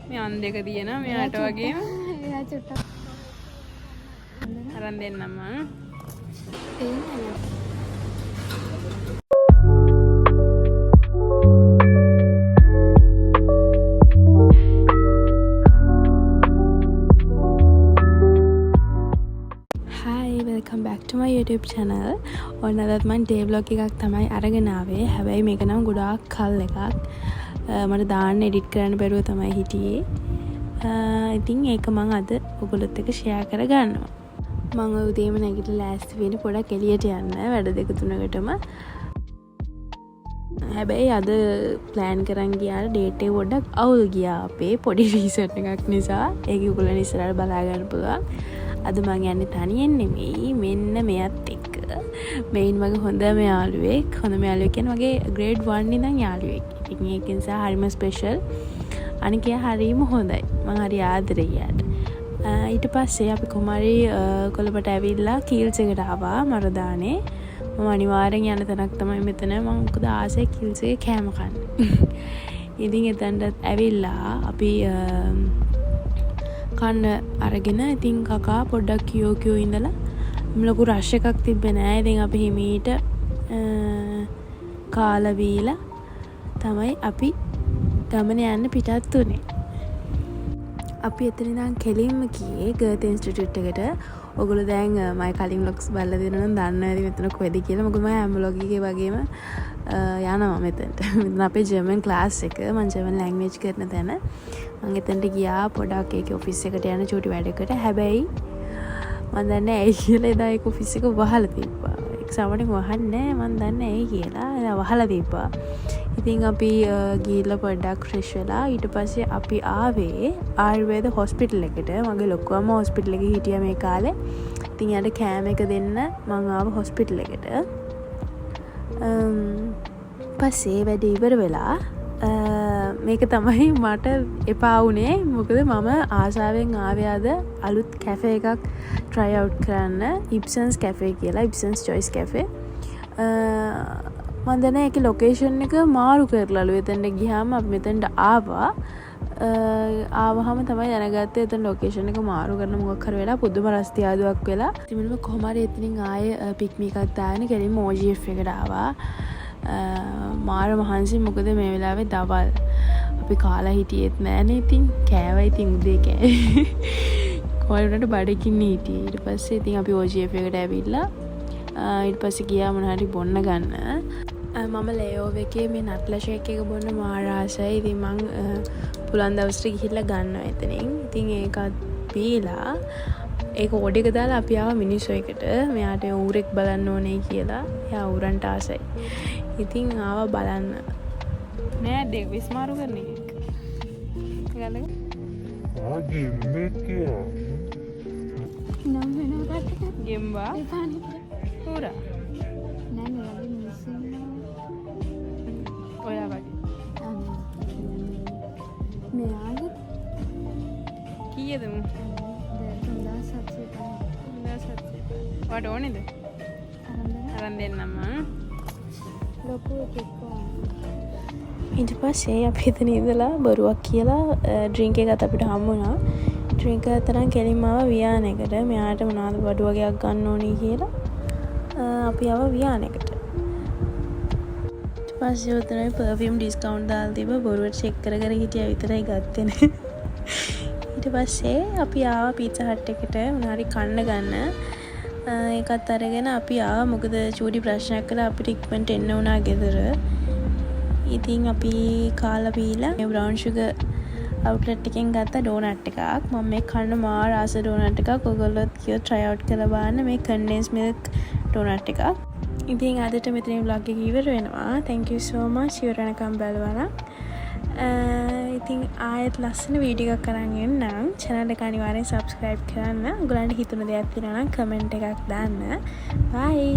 මේ අන් දෙක තියෙනවා මෙයාට වගේම. එයා චුට්ටක් අරන් දෙන්නම. welcome back to my YouTube channel. ඔන්න අදත් මම day vlog එකක් තමයි අරගෙන ආවේ. හැබැයි මේක නම් ගොඩාක් කල් එකක්. මට දාන්න edit කරන්න බැරුව තමයි හිටියේ. ඉතින් ඒක මම අද ඔයගොල්ලොත් එක්ක share කරගන්නවා. මම උදේම නැගිටලා ලෑස්ති වෙන්නේ පොඩක් එළියට යන්න වැඩ දෙක තුනකටම. හැබැයි අද plan කරන් ගියාට date එක පොඩ්ඩක් අවුල් ගියා අපේ පොඩි reason එකක් නිසා. ඒක ඔයගොල්ලෝ ඉස්සරහට බලා ගන්න පුළුවන්. අද මං යන්නේ තනියෙන් නෙමෙයි මෙන්න මෙයත් එක්ක. මෙයින් මගේ හොඳම යාළුවෙක්. හොඳම යාළුවෙක් කියන්නේ මගේ grade 1 ඉඳන් යාළුවෙක්. ඉතින් ඒක නිසා හරිම ස්පෙෂල්. අනික එයා හරිම හොඳයි. මං හරි ආදරෙයි එයාට. ඊට පස්සේ අපි කොමාරි කොළඹට ඇවිල්ලා කීල්ස් එකට ආවා මරදානේ. මම අනිවාර්යෙන් යන තැනක් තමයි මෙතන. මම මොකද ආසයි කීල්ස් එකේ කෑම කන්න. ඉතින් එතනට ඇවිල්ලා අපි කන්න අරගෙන ඉතින් කකා පොඩ්ඩක් කියෝ ඉඳලා ලොකු රෂ් එකක් තිබ්බේ නෑ. ඉතින් අපි හිමීට කාලා බීලා තමයි අපි ගමන යන්න පිටත් උනේ. අපි එතන ඉඳන් කෙලින්ම ගියේ ගර්ත් ඉන්ස්ටිටියුට් එකට. ඔයගොල්ලෝ දැන් මම කලින් vlogs බලලා දෙනවා නම් දන්නවා ඇති මෙතන කොහෙද කියලා. මොකද මම හැම vlog එකේ වගේම යනවා මෙතනට. මෙතන අපේ ජර්මන් ක්ලාස් එක. මම ජර්මන් ලැන්ග්වේජ් කරන තැන. මම එතනට ගියා පොඩක් ඒකේ ඔෆිස් එකට යන චූටි වැඩකට. හැබැයි මම දන්නේ ඇයි කියලා එදා ඒක ඔෆිස් එක වහලා තිබ්බා. එක්සාම් එකෙන් වහන්නේ මම දන්නේ ඇයි කියලා. එදා වහලා තිබ්බා. ඉතින් අපි ගිහිල්ලා පොඩ්ඩක් ෆ්‍රෙෂ් වෙලා ඊට පස්සේ අපි ආවේ ආයුර්වේද හොස්පිටල් එකට. මගේ ලොකුවම හොස්පිටල් එකේ හිටියා මේ කාලේ. ඉතින් යාට කෑම එක දෙන්න මම ආව හොස්පිටල් එකට. පස්සේ වැඩ ඉවර වෙලා මේක තමයි මට එපා වුණේ. මොකද මම ආසාවෙන් ආවේ අද අලුත් කැෆේ එකක් try out කරන්න. Ibsen's cafe කියලා. Ibsen's choice cafe. මම දැන් ඒකේ ලොකේෂන් එක මාරු කරලාලු. එතනට ගියාම අපි මෙතනට ආවා. ආවහම තමයි දැනගත්තේ එතන ලොකේෂන් එක මාරු කරන මොකක් හරි වෙලා පුදුම රස්තියාදුවක් වෙලා. ඉතින් මම කොහොම හරි එතනින් ආයේ පික්නික් එකක් දාගෙන ගෙලින්ම OGF එකට ආවා. මාර මහන්සි. මොකද මේ වෙලාවේ දවල් අපි කාලා හිටියෙත් නෑනේ. ඉතින් කෑවා. ඉතින් උදේ කෑවේ. කොහොමද බඩකින් හිටියේ. ඊට පස්සේ ඉතින් අපි OGF එකට ඇවිල්ලා ඊට පස්සේ ගියා මොන හරි බොන්න ගන්න. මම ලේෝව් එකේ මේ නට්ලා ෂේක් එක බොන්න මාර ආසයි. ඉතින් මං පුලන් දවසට ගිහිල්ලා ගන්නවා එතනින්. ඉතින් ඒකත් බීලා ඒක ඕඩර් එක දාලා අපි ආවා මිනිස්සු එකට. මෙයාට ඌරෙක් බලන්න ඕනේ කියලා. එයා ඌරන්ට ආසයි. ඉතින් ආවා බලන්න. නෑ දෙක විස්මාරු කරන එක. ගලක. ආගේ මේකේ. නම් වෙනවද? ගෙම්බා. ඌරා. නෑ නෑ මිනිස්සු. ඔයා වගේ. මෙයාගේ කීයද මු? 2700. වට ඕනේද? අරන් දෙන්නම. ලොකු එකක්. ඊට පස්සේ අපි එතන ඉඳලා බරුවක් කියලා ඩ්‍රින්ක් එකක් අපිට හම්බ වුණා. ඩ්‍රින්ක් එක තරම් කෙලින්ම ආව වියානෙකට. මෙයාට මොනවද බඩු වගේක් ගන්න ඕනේ කියලා අපි ආව වියානෙකට. ඊට පස්සේ උතනයි පර්ෆියුම් ඩිස්කවුන්ට් දාලා තිබ්බ. බොරුවට චෙක් කර හිටියා විතරයි ගත්තේ නෑ. ඊට පස්සේ අපි ආවා පීට්සා හට් එකට මොනාරි කන්න ගන්න. ඒකත් අරගෙන අපි ආවා. මොකද චූටි ප්‍රශ්නයක් කළා අපිට ඉක්මනට එන්න වුණා ගෙදර. ඉතින් අපි කාලා බීලා මේ බ්‍රවුන් ෂුගර් අවුට්ලට් එකෙන් ගත්ත ඩෝනට් එකක්. මම මේ කන්න මාර ආස ඩෝනට් එකක්. ඔයගොල්ලොත් කියෝ try out කරලා බලන්න මේ condensed milk ඩෝනට් එකක්. ඉතින් අදට මෙතනින් vlog එක ඉවර වෙනවා. Thank you so much ඉවර වෙනකම් බලවනම්. ඉතින් ආයෙත් ලස්සන වීඩියෝ එකක් අරන් එන්නම්. channel එක අනිවාර්යෙන් subscribe කරන්න. ඔයගලන්ට හිතුණ දෙයක් තියෙනවා නම් comment එකක් දාන්න. bye